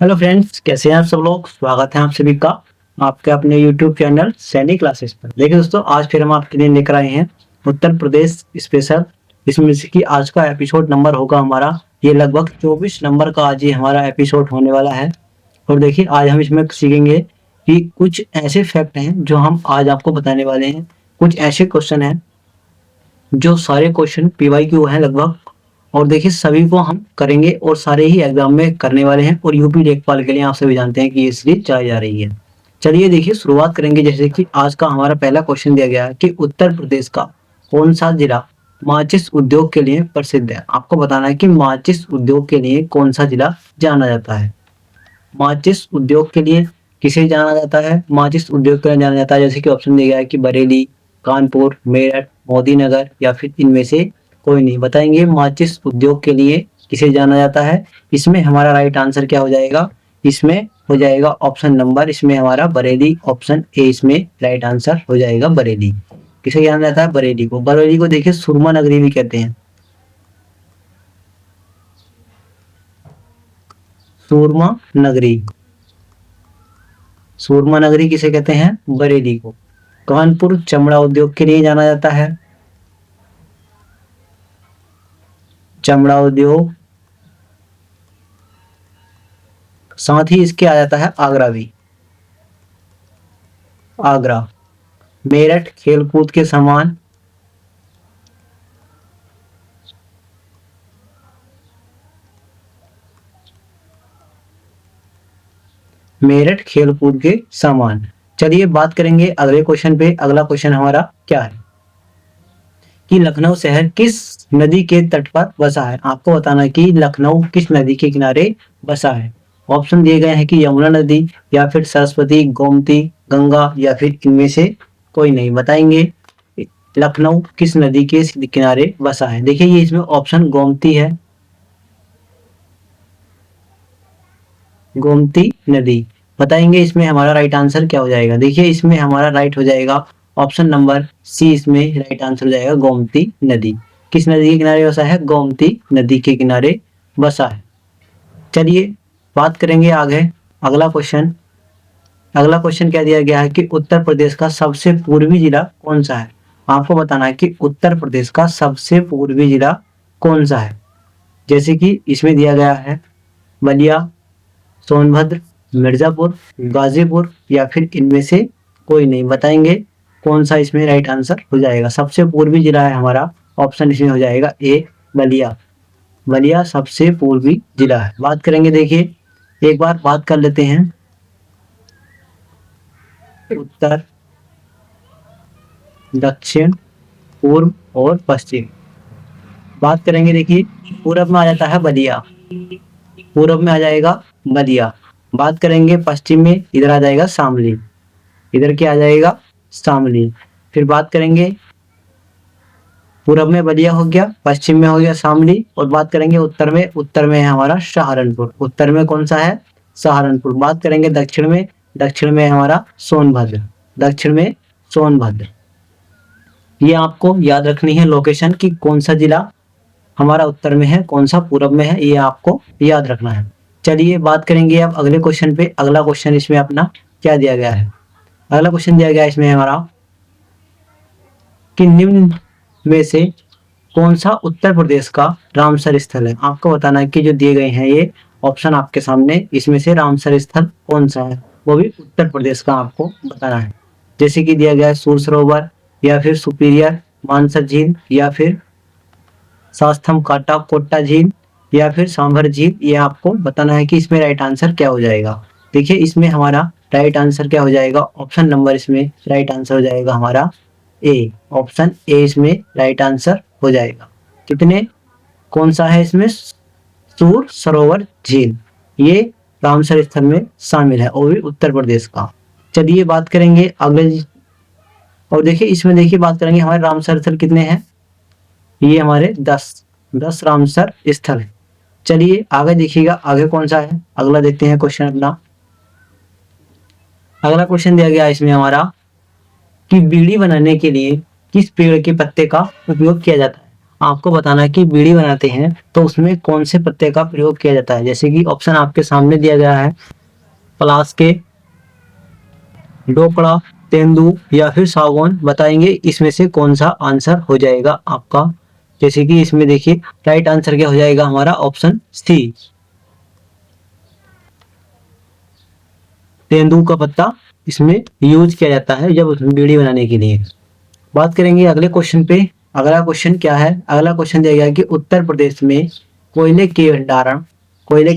Hello friends, कैसे हैं आप सब लोग। स्वागत है आप सभी का आपके अपने यूट्यूब चैनल सैनिक क्लासेस पर। देखिए दोस्तों, आज फिर हम आपके लिए लेकर आए हैं उत्तर प्रदेश स्पेशल। इसमें से कि आज का एपिसोड नंबर होगा हमारा ये लगभग 24 नंबर का आज ये हमारा एपिसोड होने वाला है। और देखिए, आज हम इसमें सीखेंगे कि कुछ ऐसे फैक्ट हैं जो हम आज आपको बताने वाले हैं। कुछ ऐसे क्वेश्चन हैं जो सारे क्वेश्चन PYQ हैं लगभग। और देखिए, सभी को हम करेंगे और सारे ही एग्जाम में करने वाले हैं। और यूपी लेखपाल के लिए आप सभी जानते हैं कि ये सीरीज चलाई जा रही है। चलिए देखिए, शुरुआत करेंगे। जैसे कि आज का हमारा पहला क्वेश्चन दिया गया है कि उत्तर प्रदेश का कौन सा जिला माचिस उद्योग के लिए प्रसिद्ध है। आपको बताना है कि माचिस उद्योग के लिए कौन सा जिला जाना जाता है। माचिस उद्योग के लिए किसे जाना जाता है? माचिस उद्योग के लिए जाना जाता है, जैसे कि ऑप्शन दिया गया है कि बरेली, कानपुर, मेरठ, मोदीनगर या फिर इनमें से कोई नहीं। बताएंगे माचिस उद्योग के लिए किसे जाना जाता है। इसमें हमारा राइट आंसर क्या हो जाएगा? इसमें हो जाएगा ऑप्शन नंबर, इसमें हमारा बरेली, ऑप्शन ए इसमें राइट आंसर हो जाएगा बरेली। किसे जाना जाता है? बरेली को। बरेली को देखिए सुरमा नगरी भी कहते हैं। सूरमा नगरी, सूरमा नगरी किसे कहते हैं? बरेली को। कानपुर चमड़ा उद्योग के लिए जाना जाता है। चमड़ा उद्योग, साथ ही इसके आ जाता है आगरा भी। आगरा। मेरठ खेलकूद के सामान, मेरठ खेलकूद के सामान। चलिए बात करेंगे अगले क्वेश्चन पे। अगला क्वेश्चन हमारा क्या है कि लखनऊ शहर किस नदी के तट पर बसा है। आपको बताना है कि लखनऊ किस नदी के किनारे बसा है। ऑप्शन दिए गए हैं कि यमुना नदी या फिर सरस्वती, गोमती, गंगा या फिर इनमें से कोई नहीं। बताएंगे लखनऊ किस नदी के किनारे बसा है। देखिए, ये इसमें ऑप्शन गोमती है, गोमती नदी। बताएंगे इसमें हमारा राइट आंसर क्या हो जाएगा। देखिए, इसमें हमारा राइट हो जाएगा ऑप्शन नंबर सी, इसमें राइट आंसर हो जाएगा गोमती नदी। किस नदी के किनारे बसा है? गोमती नदी के किनारे बसा है। चलिए बात करेंगे आगे। अगला क्वेश्चन, अगला क्वेश्चन क्या दिया गया है कि उत्तर प्रदेश का सबसे पूर्वी जिला कौन सा है। आपको बताना है कि उत्तर प्रदेश का सबसे पूर्वी जिला कौन सा है। जैसे कि इसमें दिया गया है बलिया, सोनभद्र, मिर्जापुर, गाजीपुर या फिर इनमें से कोई नहीं। बताएंगे कौन सा इसमें राइट आंसर हो जाएगा। सबसे पूर्वी जिला है हमारा, ऑप्शन इसमें हो जाएगा ए, बलिया। बलिया सबसे पूर्वी जिला है। बात करेंगे, देखिए एक बार बात कर लेते हैं उत्तर, दक्षिण, पूर्व और पश्चिम। बात करेंगे, देखिए पूरब में आ जाता है बलिया, पूरब में आ जाएगा बलिया। बात करेंगे पश्चिम में, इधर आ जाएगा शामली, इधर क्या आ जाएगा? शामली। फिर बात करेंगे पूरब में बलिया हो गया, पश्चिम में हो गया शामली। और बात करेंगे उत्तर में, उत्तर में है हमारा सहारनपुर। उत्तर में कौन सा है? सहारनपुर। बात करेंगे दक्षिण में, दक्षिण में है हमारा सोनभद्र, दक्षिण में सोनभद्र। ये आपको याद रखनी है लोकेशन की कौन सा जिला हमारा उत्तर में है, कौन सा पूरब में है, ये आपको याद रखना है। चलिए बात करेंगे अब अगले क्वेश्चन पे। अगला क्वेश्चन इसमें अपना क्या दिया गया है? अगला क्वेश्चन दिया गया है इसमें हमारा कि निम्न में से कौन सा उत्तर प्रदेश का रामसर स्थल है। आपको बताना है कि जो दिए गए हैं ये ऑप्शन आपके सामने, इसमें से रामसर स्थल कौन सा है, वो भी उत्तर प्रदेश का आपको बताना है। जैसे कि दिया गया है सूर सरोवर या फिर सुपीरियर मानसर झील या फिर शास्त्रम काटा कोट्टा झील या फिर सांभर झील। ये आपको बताना है कि इसमें राइट आंसर क्या हो जाएगा। देखिए, इसमें हमारा राइट आंसर क्या हो जाएगा? ऑप्शन नंबर इसमें राइट आंसर हो जाएगा हमारा ए, ऑप्शन ए इसमें राइट आंसर हो जाएगा। कितने, कौन सा है इसमें? सूर सरोवर झील, ये रामसर स्थल में शामिल है, वो भी उत्तर प्रदेश का। चलिए बात करेंगे अगले। और देखिए इसमें, देखिए बात करेंगे हमारे रामसर स्थल कितने हैं। ये हमारे 10 रामसर स्थल है। चलिए आगे देखिएगा, आगे कौन सा है। अगला देखते हैं क्वेश्चन अपना। अगला क्वेश्चन दिया गया है इसमें हमारा कि बीड़ी बनाने के लिए किस पेड़ के पत्ते का उपयोग किया जाता है। आपको बताना है कि बीड़ी बनाते हैं तो उसमें कौन से पत्ते का प्रयोग किया जाता है। जैसे कि ऑप्शन आपके सामने दिया गया है, पलास के, डोकड़ा, तेंदू या फिर सागौन। बताएंगे इसमें से कौन सा आंसर हो जाएगा आपका। जैसे कि इसमें देखिए राइट आंसर क्या हो जाएगा हमारा, ऑप्शन सी, तेंदू का पत्ता इसमें यूज किया जाता है जब उसमें बीड़ी बनाने के लिए। बात करेंगे अगले क्वेश्चन पे। अगला क्वेश्चन क्या है, अगला क्वेश्चन दिया गया है कि उत्तर प्रदेश में कोयले के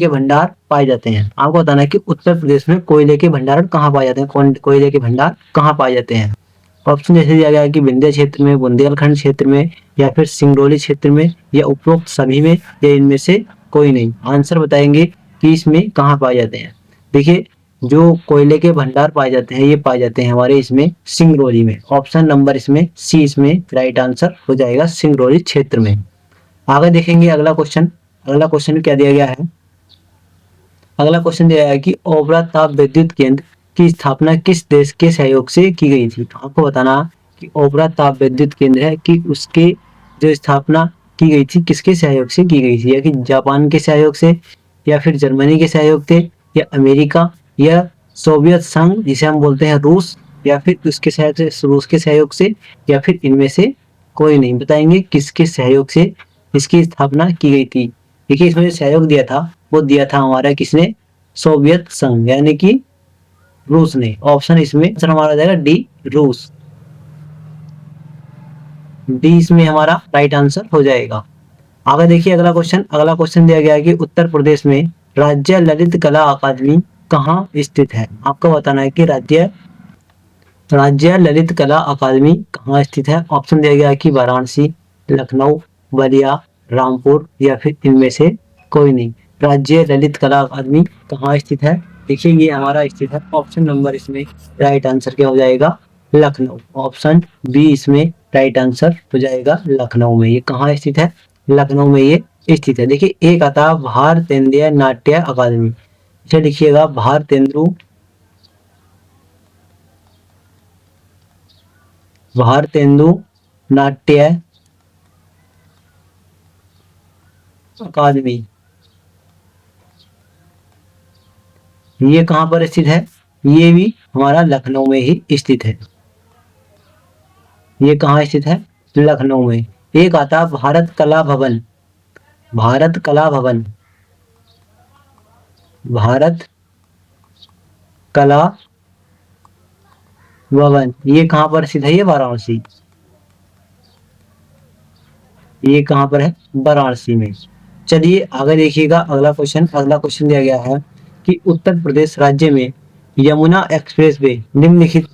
भंडार पाए जाते हैं। आपको बताना है कि उत्तर प्रदेश में कोयले के भंडारण कहाँ पाए जाते हैं, कोयले के भंडार कहाँ पाए जाते हैं। ऑप्शन जैसे दिया गया है कि विंध्य क्षेत्र में, बुंदेलखंड क्षेत्र में, या फिर सिंगरौली क्षेत्र में, या उपरोक्त सभी में, या इनमें से कोई नहीं। आंसर बताएंगे कि इसमें कहाँ पाए जाते हैं। देखिए जो कोयले के भंडार पाए जाते हैं ये पाए जाते हैं हमारे इसमें सिंगरौली में। ऑप्शन नंबर इसमें सी इसमें राइट आंसर हो जाएगा, सिंगरौली क्षेत्र में। आगे देखेंगे अगला क्वेश्चन। अगला क्वेश्चन क्या दिया गया है, अगला क्वेश्चन दिया गया है कि ओबरा ताप विद्युत केंद्र की स्थापना किस देश के सहयोग से की गई थी। तो आपको बताना कि ओबरा ताप विद्युत केंद्र है कि उसके जो स्थापना की गई थी किसके सहयोग से की गई थी, या कि जापान के सहयोग से, या फिर जर्मनी के सहयोग से, या अमेरिका, या सोवियत संघ जिसे हम बोलते हैं रूस, या फिर उसके सहयोग से, रूस के सहयोग से, या फिर इनमें से कोई नहीं। बताएंगे किसके सहयोग से इसकी स्थापना की गई थी। देखिए इसमें जो सहयोग दिया था वो दिया था हमारा किसने, सोवियत संघ यानी कि रूस ने। ऑप्शन इसमें आंसर हमारा जाएगा डी, रूस। डी इसमें हमारा राइट आंसर हो जाएगा। आगे देखिए अगला क्वेश्चन। अगला क्वेश्चन दिया गया है कि उत्तर प्रदेश में राज्य ललित कला अकादमी कहाँ स्थित है। आपको बताना है कि राज्य ललित कला अकादमी कहाँ स्थित है। ऑप्शन दिया गया है कि वाराणसी, लखनऊ, बलिया, रामपुर, या फिर इनमें से कोई नहीं। राज्य ललित कला अकादमी कहाँ स्थित है, देखिए ये हमारा स्थित है, ऑप्शन नंबर इसमें राइट आंसर क्या हो जाएगा, लखनऊ। ऑप्शन बी इसमें राइट आंसर हो जाएगा, लखनऊ में। ये कहाँ स्थित है, लखनऊ में ये स्थित है। देखिए एक आता है भारतेंदु नाट्य अकादमी, इसे लिखिएगा भारतेंदु नाट्य अकादमी। ये कहाँ पर स्थित है, ये भी हमारा लखनऊ में ही स्थित है। ये कहाँ स्थित है, लखनऊ में। एक आता है भारत कला भवन, भारत कला भवन, भारत कला भवन, ये कहाँ पर स्थित है, ये वाराणसी। ये कहाँ पर है, वाराणसी में। चलिए आगे देखिएगा अगला क्वेश्चन। अगला क्वेश्चन दिया गया है कि उत्तर प्रदेश राज्य में यमुना एक्सप्रेसवे निम्नलिखित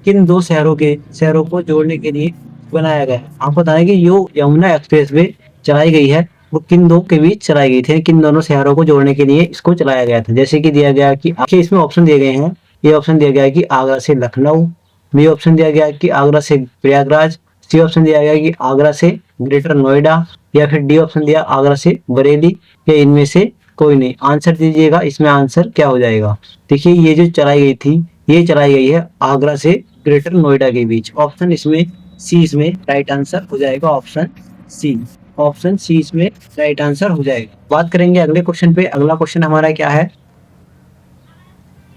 किन दो शहरों को जोड़ने के लिए बनाया गया है। आपको बताना है कि जो यमुना एक्सप्रेसवे चलाई गई है वो किन दो के बीच चलाई गई थी, किन दोनों शहरों को जोड़ने के लिए इसको चलाया गया था। जैसे कि दिया गया कि आपके इसमें ऑप्शन दिए गए हैं। ये ऑप्शन दिया गया है कि आगरा से लखनऊ, बी ऑप्शन दिया गया है कि आगरा से प्रयागराज, सी ऑप्शन दिया गया है कि आगरा से ग्रेटर नोएडा, या फिर डी ऑप्शन दिया आगरा से बरेली, या इनमें से कोई नहीं। आंसर दीजिएगा, इसमें आंसर क्या हो जाएगा। देखिए ये जो चलाई गई थी ये चलाई गई है आगरा से ग्रेटर नोएडा के बीच। ऑप्शन इसमें सी इसमें राइट आंसर हो जाएगा, ऑप्शन सी। ऑप्शन सी इसमें राइट आंसर हो जाएगा। बात करेंगे अगले क्वेश्चन पे। अगला क्वेश्चन हमारा क्या है,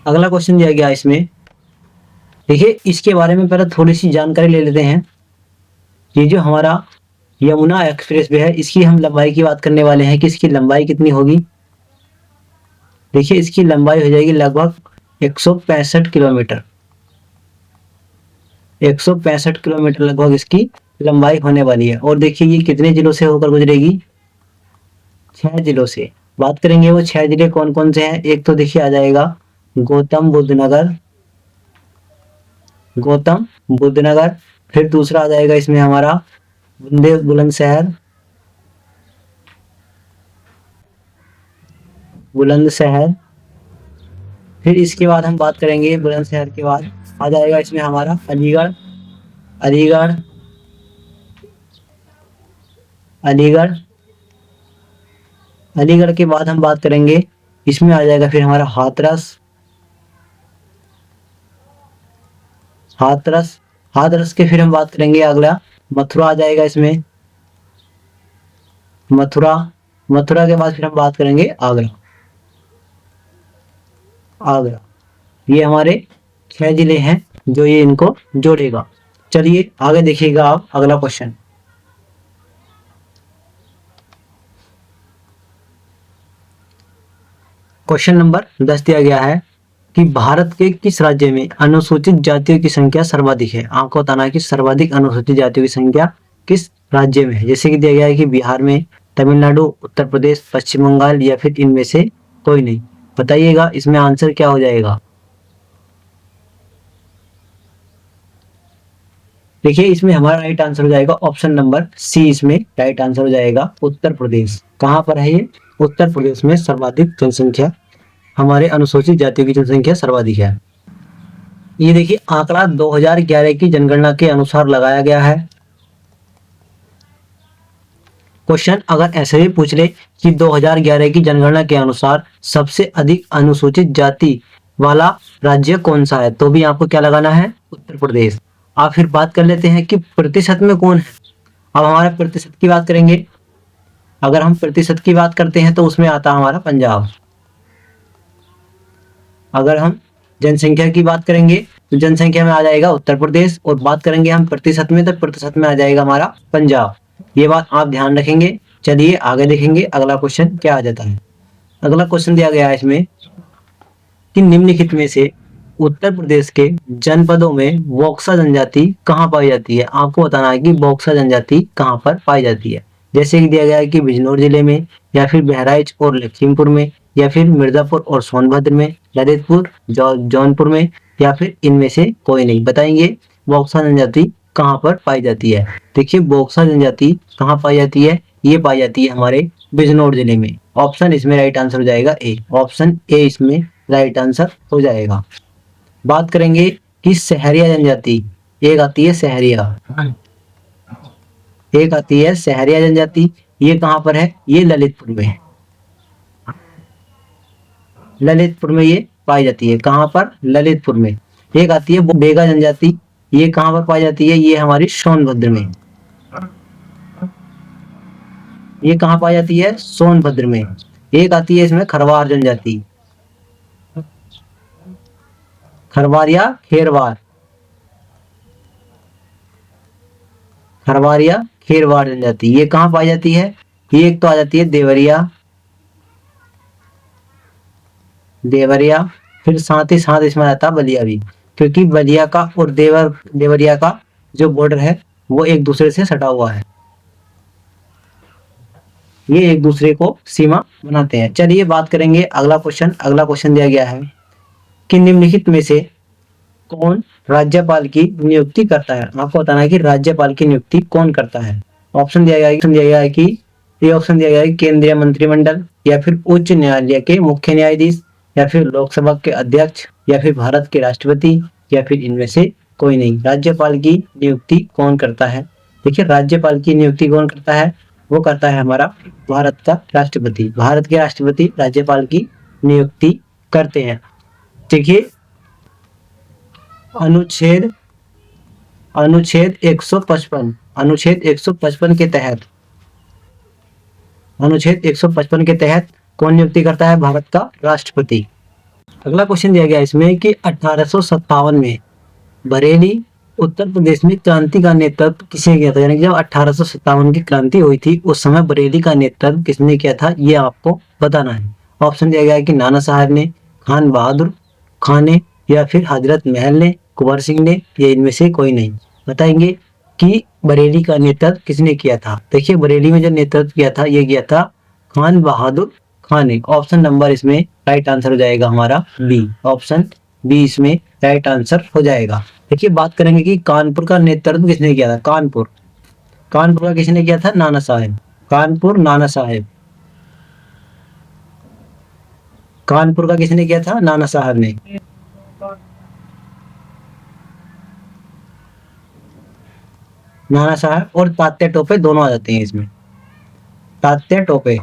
अगला क्वेश्चन दिया गया इसमें, देखिए इसके बारे में पहले थोड़ी सी जानकारी ले लेते हैं। ये जो हमारा यमुना एक्सप्रेसवे है इसकी हम लंबाई की बात करने वाले हैं कि इसकी लंबाई कितनी होगी। देखिए इसकी लंबाई हो जाएगी लगभग 165 किलोमीटर। 165 किलोमीटर लगभग इसकी लंबाई होने वाली है। और देखिए ये कितने जिलों से होकर गुजरेगी, 6 जिलों से। बात करेंगे वो 6 जिले कौन कौन से हैं। एक तो देखिए आ जाएगा गौतम बुद्ध नगर, गौतम बुद्ध नगर। फिर दूसरा आ जाएगा इसमें हमारा बुलंदशहर, बुलंदशहर। फिर इसके बाद हम बात करेंगे बुलंदशहर के बाद आ जाएगा इसमें हमारा अलीगढ़, अलीगढ़, अलीगढ़। अलीगढ़ के बाद हम बात करेंगे इसमें आ जाएगा फिर हमारा हाथरस, हाथरस। हाथरस के फिर हम बात करेंगे अगला मथुरा आ जाएगा इसमें, मथुरा। मथुरा के बाद फिर हम बात करेंगे आगरा। आगरा, ये हमारे 6 जिले हैं जो ये इनको जोड़ेगा। चलिए आगे देखिएगा आप अगला क्वेश्चन। क्वेश्चन नंबर 10 दिया गया है कि भारत के किस राज्य में अनुसूचित जातियों की संख्या सर्वाधिक है। आपको बताना है कि सर्वाधिक अनुसूचित जातियों की संख्या किस राज्य में है। जैसे कि दिया गया है कि बिहार में, तमिलनाडु, उत्तर प्रदेश, पश्चिम बंगाल या फिर इनमें से कोई नहीं। बताइएगा इसमें आंसर क्या हो जाएगा। देखिए इसमें हमारा राइट आंसर हो जाएगा ऑप्शन नंबर सी, इसमें राइट आंसर हो जाएगा उत्तर प्रदेश। कहाँ पर है ये? उत्तर प्रदेश में सर्वाधिक जनसंख्या, हमारे अनुसूचित जातियों की जनसंख्या सर्वाधिक है। ये देखिए आंकड़ा 2011 की जनगणना के अनुसार लगाया गया है। क्वेश्चन अगर ऐसे भी पूछ ले कि 2011 की जनगणना के अनुसार सबसे अधिक अनुसूचित जाति वाला राज्य कौन सा है, तो भी आपको क्या लगाना है? उत्तर प्रदेश। आप फिर बात कर लेते हैं कि प्रतिशत में कौन है। अब हमारा प्रतिशत की बात करेंगे। अगर हम प्रतिशत की बात करते हैं तो उसमें आता है हमारा पंजाब। अगर हम जनसंख्या की बात करेंगे तो जनसंख्या में आ जाएगा उत्तर प्रदेश, और बात करेंगे हम प्रतिशत में तो प्रतिशत में आ जाएगा हमारा पंजाब। ये बात आप ध्यान रखेंगे। चलिए आगे देखेंगे अगला क्वेश्चन क्या आ जाता है। अगला क्वेश्चन दिया गया है इसमें कि निम्नलिखित में से उत्तर प्रदेश के जनपदों में बॉक्सा जनजाति कहाँ पाई जाती है। आपको बताना है कि बॉक्सा जनजाति कहाँ पर पाई जाती है। जैसे कि दिया गया है कि बिजनौर जिले में, या फिर बहराइच और लखीमपुर में, या फिर मिर्जापुर और सोनभद्र में, ललितपुर, जौनपुर में, या फिर इनमें से कोई नहीं। बताएंगे बॉक्सा जनजाति कहाँ पर पाई जाती है। देखिए बॉक्सा जनजाति कहाँ पाई जाती है, ये पाई जाती है हमारे बिजनौर जिले में। ऑप्शन इसमें राइट आंसर हो जाएगा ए। ऑप्शन ए इसमें राइट आंसर हो जाएगा। बात करेंगे कि सहरिया जनजाति, एक आती है सहरिया, एक आती है सहरिया जनजाति। ये कहाँ पर है? ये ललितपुर में, ललितपुर में ये पाई जाती है। कहाँ पर? ललितपुर में। एक आती है बेगा जनजाति, ये कहाँ पर पाई जाती है? ये हमारी सोनभद्र में। ये कहाँ पाई जाती है? सोनभद्र में। एक आती है इसमें खरवार जनजाति, खरवार या खेरवार, खरवार या खेरवार जनजाति, ये कहाँ पाई जाती है? ये एक तो आ जाती है देवरिया, देवरिया, फिर साथ ही साथ इसमें आता है बलिया भी, क्योंकि बलिया का और देवरिया का जो बॉर्डर है वो एक दूसरे से सटा हुआ है। ये एक दूसरे को सीमा बनाते हैं। चलिए बात करेंगे अगला क्वेश्चन। अगला क्वेश्चन दिया गया है कि निम्नलिखित में से कौन राज्यपाल की नियुक्ति करता है। आपको बताना है कि राज्यपाल की नियुक्ति कौन करता है। ऑप्शन दिया गया है कि ये ऑप्शन दिया गया है कि केंद्रीय मंत्रिमंडल, या फिर उच्च न्यायालय के मुख्य न्यायाधीश, या फिर लोकसभा के अध्यक्ष, या फिर भारत के राष्ट्रपति, या फिर इनमें से कोई नहीं। राज्यपाल की नियुक्ति कौन करता है? देखिए राज्यपाल की नियुक्ति कौन करता है? वो करता है हमारा भारत का राष्ट्रपति। भारत के राष्ट्रपति राज्यपाल की नियुक्ति करते हैं। देखिए अनुच्छेद अनुच्छेद 155, अनुच्छेद 155 के तहत, अनुच्छेद 155 के तहत कौन नियुक्ति करता है? भारत का राष्ट्रपति। अगला क्वेश्चन दिया गया है इसमें कि 1857 में बरेली उत्तर प्रदेश में क्रांति का नेतृत्व किसने किया था। यानी कि जब 1857 की क्रांति हुई थी उस समय बरेली का नेतृत्व किसने किया था, ये आपको बताना है। ऑप्शन दिया गया है कि नाना साहब ने, खान बहादुर खान ने, या फिर हजरत महल ने, कुंवर सिंह ने, या इनमें से कोई नहीं। बताएंगे कि बरेली का नेतृत्व किसने किया था। देखिए बरेली में जो नेतृत्व किया था ये किया था खान बहादुर खान ने। ऑप्शन नंबर इसमें राइट आंसर हो जाएगा हमारा बी। ऑप्शन बी इसमें राइट आंसर हो जाएगा। देखिए बात करेंगे कि कानपुर का नेतृत्व किसने किया था। कानपुर, कानपुर का किसने किया था? नाना साहेब। कानपुर नाना साहेब, कानपुर का किसने किया था? नाना साहब ने। नाना साहब और तात्या टोपे दोनों आ जाते हैं इसमें। तात्या टोपे,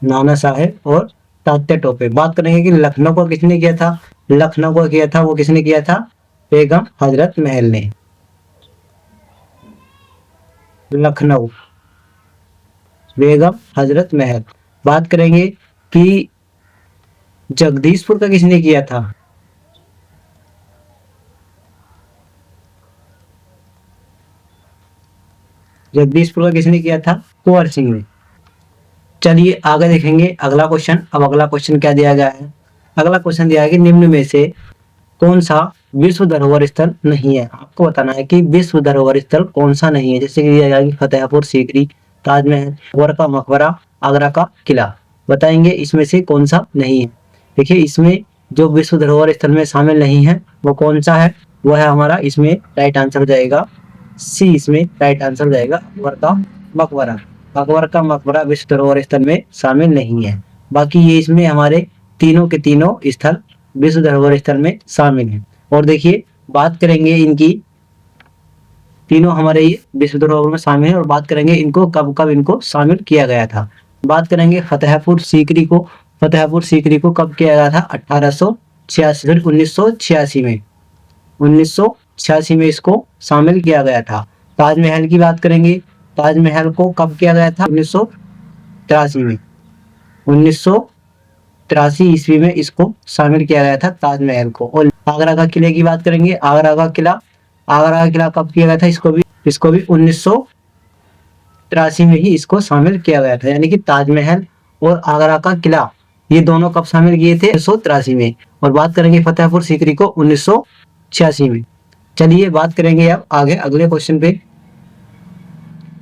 नाना साहेब और तात्या टोपे। बात करेंगे कि लखनऊ को किसने किया था। लखनऊ को किया था, वो किसने किया था, बेगम हजरत महल ने। लखनऊ, बेगम हजरत महल। बात करेंगे कि जगदीशपुर का किसने किया था। जगदीशपुर का किसने किया था, कुंवर सिंह ने। चलिए आगे देखेंगे अगला क्वेश्चन। अब अगला क्वेश्चन क्या दिया गया है। अगला क्वेश्चन दिया है कि निम्न में से कौन सा विश्व धरोहर स्थल नहीं है। आपको बताना है कि विश्व धरोहर स्थल कौन सा नहीं है। जैसे कि दिया गया कि फतेहपुर सीकरी, ताजमहल, अकबर का मकबरा, आगरा का किला। बताएंगे इसमें से कौन सा नहीं है। देखिए इसमें जो विश्व धरोहर स्थल में शामिल नहीं है वो कौन सा है, वो है हमारा, इसमें राइट आंसर हो जाएगा सी। इसमें राइट आंसर हो जाएगा अकबर का मकबरा। अकबर का मकबरा विश्व धरोहर स्थल में शामिल नहीं है। बाकी ये इसमें हमारे तीनों के तीनों स्थल विश्व धरोहर स्थल में शामिल है। और देखिए बात करेंगे इनकी, तीनों हमारे ये विश्व धरोहर में शामिल है। और बात करेंगे इनको कब कब इनको शामिल किया गया था। बात करेंगे फतेहपुर सीकरी को। फतेहपुर सीकरी को कब किया गया था, 1886 फिर 1986 में। 1986 में इसको शामिल किया गया था। ताजमहल की बात करेंगे, ताजमहल को कब किया गया था, 1983 में। 1983 ईस्वी में इसको शामिल किया गया था ताजमहल को। और आगरा का किले की बात करेंगे, आगरा का किला, आगरा का किला कब किया गया था, इसको भी 1983 में ही इसको शामिल किया गया था। यानी कि ताजमहल और आगरा का किला ये दोनों कब शामिल किए थे, 1983 में। और बात करेंगे फतेहपुर सीकरी को 1986 में। चलिए बात करेंगे अब आगे अगले क्वेश्चन पे।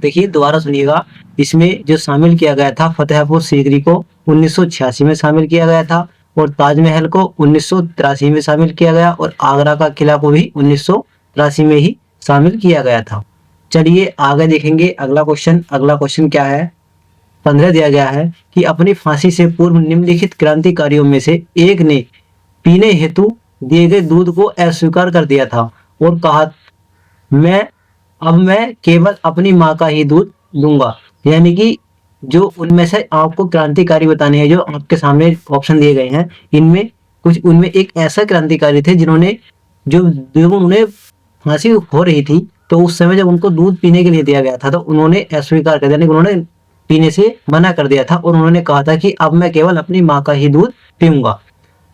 देखिए दोबारा सुनिएगा, इसमें जो शामिल किया गया था फतेहपुर सीकरी को 1986 में शामिल किया गया था, और ताजमहल को 1983 में शामिल किया गया, और आगरा का किला को भी 1983 में ही शामिल किया गया था। चलिए आगे देखेंगे अगला क्वेश्चन। अगला क्वेश्चन क्या है, 15 दिया गया है कि अपनी फांसी से पूर्व निम्नलिखित क्रांतिकारियों में से एक ने पीने हेतु दिए गए दूध को अस्वीकार कर दिया था और कहा मैं केवल अपनी माँ का ही दूध दूंगा। यानी कि जो उनमें से आपको क्रांतिकारी बताने हैं, जो आपके सामने ऑप्शन दिए गए हैं, इनमें कुछ उनमें एक ऐसा क्रांतिकारी थे जिन्होंने जो उन्हें फांसी हो रही थी, तो उस समय जब उनको दूध पीने के लिए दिया गया था तो उन्होंने अस्वीकार कर दिया, यानी उन्होंने पीने से मना कर दिया था। और उन्होंने कहा था कि अब मैं केवल अपनी माँ का ही दूध पीऊंगा,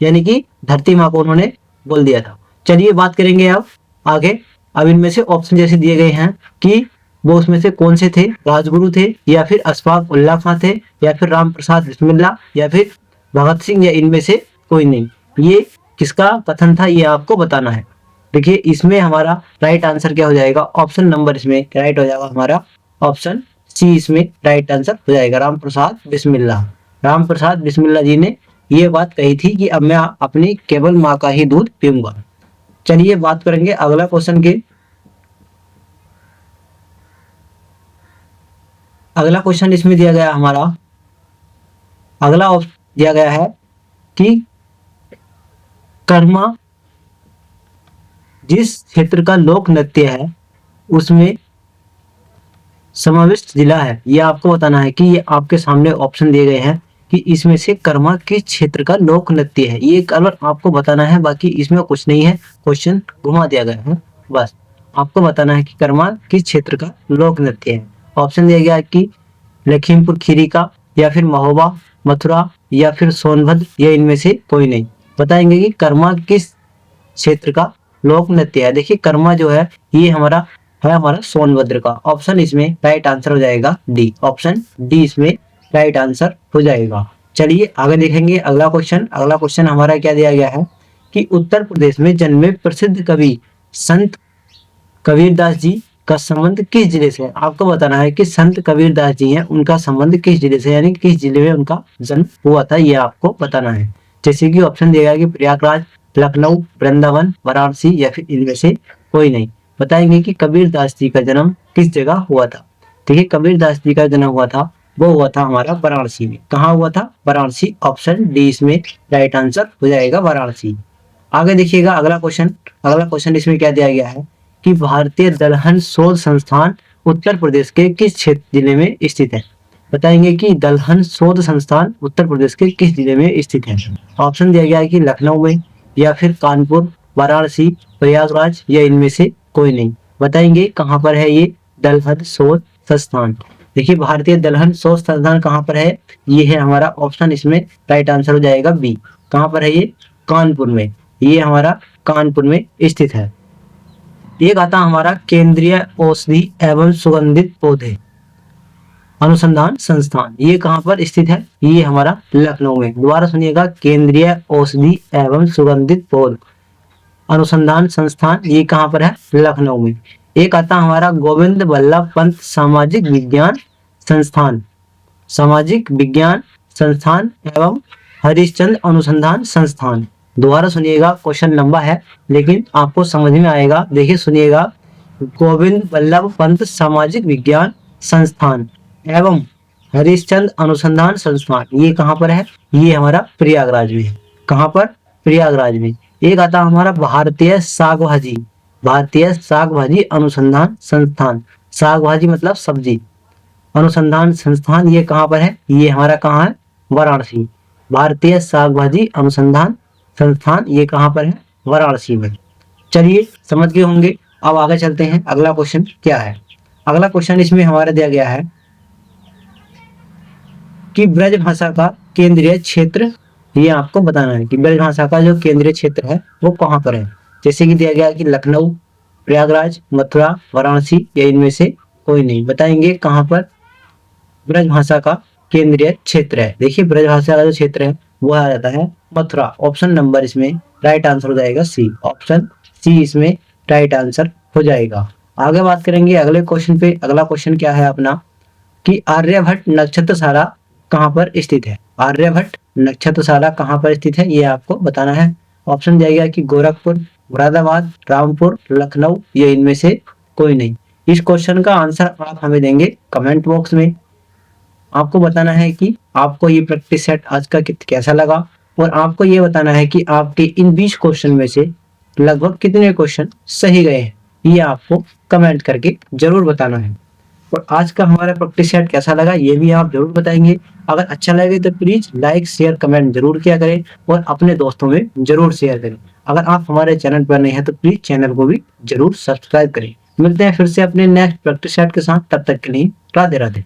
यानी कि धरती माँ को उन्होंने बोल दिया था। चलिए बात करेंगे अब आगे। अब इनमें से ऑप्शन जैसे दिए गए हैं कि वो उसमें से कौन से थे, राजगुरु थे, या फिर अशफाक उल्लाह खां थे, या फिर राम प्रसाद बिस्मिल्ला, या फिर भगत सिंह, या इनमें से कोई नहीं। ये किसका कथन था ये आपको बताना है। देखिए इसमें हमारा राइट आंसर क्या हो जाएगा, ऑप्शन नंबर इसमें राइट हो जाएगा हमारा ऑप्शन सी। इसमें राइट आंसर हो जाएगा राम प्रसाद बिस्मिल्ला। राम प्रसाद बिस्मिल्ला जी ने ये बात कही थी कि अब मैं अपनी केवल माँ का ही दूध पीऊंगा। चलिए बात करेंगे अगला क्वेश्चन के। अगला क्वेश्चन इसमें दिया गया हमारा, अगला दिया गया है कि कर्मा जिस क्षेत्र का लोक नृत्य है उसमें समाविष्ट जिला है। ये आपको बताना है कि ये आपके सामने ऑप्शन दिए गए हैं कि इसमें से कर्मा किस क्षेत्र का लोक नृत्य है। ये कलर आपको बताना है, बाकी इसमें कुछ नहीं है, क्वेश्चन घुमा दिया गया है। बस आपको बताना है कि कर्मा किस क्षेत्र का लोक नृत्य है। ऑप्शन दिया गया है कि लखीमपुर खीरी का, या फिर महोबा, मथुरा, या फिर सोनभद्र, या इनमें से कोई नहीं। बताएंगे कि कर्मा किस क्षेत्र का लोक नृत्य है। देखिए कर्मा जो है ये हमारा सोनभद्र का। ऑप्शन इसमें राइट आंसर हो जाएगा डी। ऑप्शन डी इसमें राइट आंसर हो जाएगा। चलिए आगे देखेंगे अगला क्वेश्चन। अगला क्वेश्चन हमारा क्या दिया गया है कि उत्तर प्रदेश में जन्मे प्रसिद्ध कवि संत कबीरदास जी का संबंध किस जिले से है। आपको बताना है कि संत कबीरदास जी हैं, उनका संबंध किस जिले से, यानी किस जिले में उनका जन्म हुआ था, ये आपको बताना है। जैसे कि ऑप्शन दिया गया कि प्रयागराज, लखनऊ, वृंदावन, वाराणसी, या फिर इनमें से कोई नहीं। बताएंगे कि कबीरदास जी का जन्म किस जगह हुआ था। देखिए कबीरदास जी का जन्म हुआ था, वो हुआ था हमारा वाराणसी में। कहाँ हुआ था, वाराणसी। ऑप्शन डी इसमें राइट आंसर हो जाएगा वाराणसी। आगे देखिएगा अगला क्वेश्चन। अगला क्वेश्चन इसमें क्या दिया गया है कि भारतीय दलहन शोध संस्थान उत्तर प्रदेश के किस क्षेत्र जिले में स्थित है। बताएंगे कि दलहन शोध संस्थान उत्तर प्रदेश के किस जिले में स्थित है। ऑप्शन दिया गया है कि लखनऊ में, या फिर कानपुर, वाराणसी, प्रयागराज, या इनमें से कोई नहीं। बताएंगे कहाँ पर है ये दलहन शोध संस्थान। देखिए भारतीय दलहन शोध संस्थान कहाँ पर है, ये है हमारा ऑप्शन, इसमें राइट आंसर हो जाएगा बी। कहाँ पर है ये, कानपुर में, ये हमारा कानपुर में स्थित है। एक आता हमारा केंद्रीय औषधि एवं सुगंधित पौधे अनुसंधान संस्थान, ये कहाँ पर स्थित है, ये हमारा लखनऊ में। दोबारा सुनिएगा, केंद्रीय औषधि एवं सुगंधित पौध अनुसंधान संस्थान, ये कहाँ पर है, लखनऊ में। एक आता हमारा गोविंद बल्लभ पंत सामाजिक विज्ञान संस्थान, सामाजिक विज्ञान संस्थान एवं हरिश्चंद्र अनुसंधान संस्थान। दोबारा सुनिएगा, क्वेश्चन लंबा है लेकिन आपको समझ में आएगा। देखिए सुनिएगा, गोविंद बल्लभ पंत सामाजिक विज्ञान संस्थान एवं हरिश्चंद्र अनुसंधान संस्थान, ये कहाँ पर है, ये हमारा प्रयागराज में है। कहाँ पर, प्रयागराज में। एक आता हमारा भारतीय साग भाजी, भारतीय साग भाजी अनुसंधान संस्थान, साग भाजी मतलब सब्जी, अनुसंधान संस्थान, ये कहाँ पर है, ये हमारा कहाँ है, वाराणसी। भारतीय साग भाजी अनुसंधान संस्थान, ये कहाँ पर है, वाराणसी में। चलिए समझ गए होंगे। अब आगे चलते हैं, अगला क्वेश्चन क्या है। अगला क्वेश्चन इसमें हमारा दिया गया है कि ब्रज भाषा का केंद्रीय क्षेत्र, ये आपको बताना है कि ब्रज भाषा का जो केंद्रीय क्षेत्र है वो कहाँ पर है। जैसे कि दिया गया कि लखनऊ, प्रयागराज, मथुरा, वाराणसी, या इनमें से कोई नहीं। बताएंगे कहाँ पर ब्रज भाषा का केंद्रीय क्षेत्र है। देखिए ब्रज भाषा का जो क्षेत्र है वो आ जाता है मथुरा। ऑप्शन नंबर इसमें राइट आंसर हो जाएगा सी, ऑप्शन सी इसमें राइट आंसर हो जाएगा। आगे बात करेंगे अगले क्वेश्चन पे। अगला क्वेश्चन क्या है अपना कि आर्यभट्ट नक्षत्रशाला कहाँ पर स्थित है। आर्यभट्ट नक्षत्रशाला कहाँ पर स्थित है, ये आपको बताना है। ऑप्शन दिया गया कि गोरखपुर, मुरादाबाद, रामपुर, लखनऊ, या इनमें से कोई नहीं। इस क्वेश्चन का आंसर आप हमें देंगे कमेंट बॉक्स में। आपको बताना है कि आपको ये प्रैक्टिस सेट आज का कैसा लगा, और आपको ये बताना है कि आपके इन 20 क्वेश्चन में से लगभग कितने क्वेश्चन सही गए हैं, ये आपको कमेंट करके जरूर बताना है। और आज का हमारा प्रैक्टिस सेट कैसा लगा ये भी आप जरूर बताएंगे। अगर अच्छा लगे तो प्लीज लाइक शेयर कमेंट जरूर किया करें और अपने दोस्तों में जरूर शेयर करें। अगर आप हमारे चैनल पर नए हैं तो प्लीज चैनल को भी जरूर सब्सक्राइब करें। मिलते हैं फिर से अपने नेक्स्ट प्रैक्टिस सेट के साथ, तब तक के लिए राधे राधे।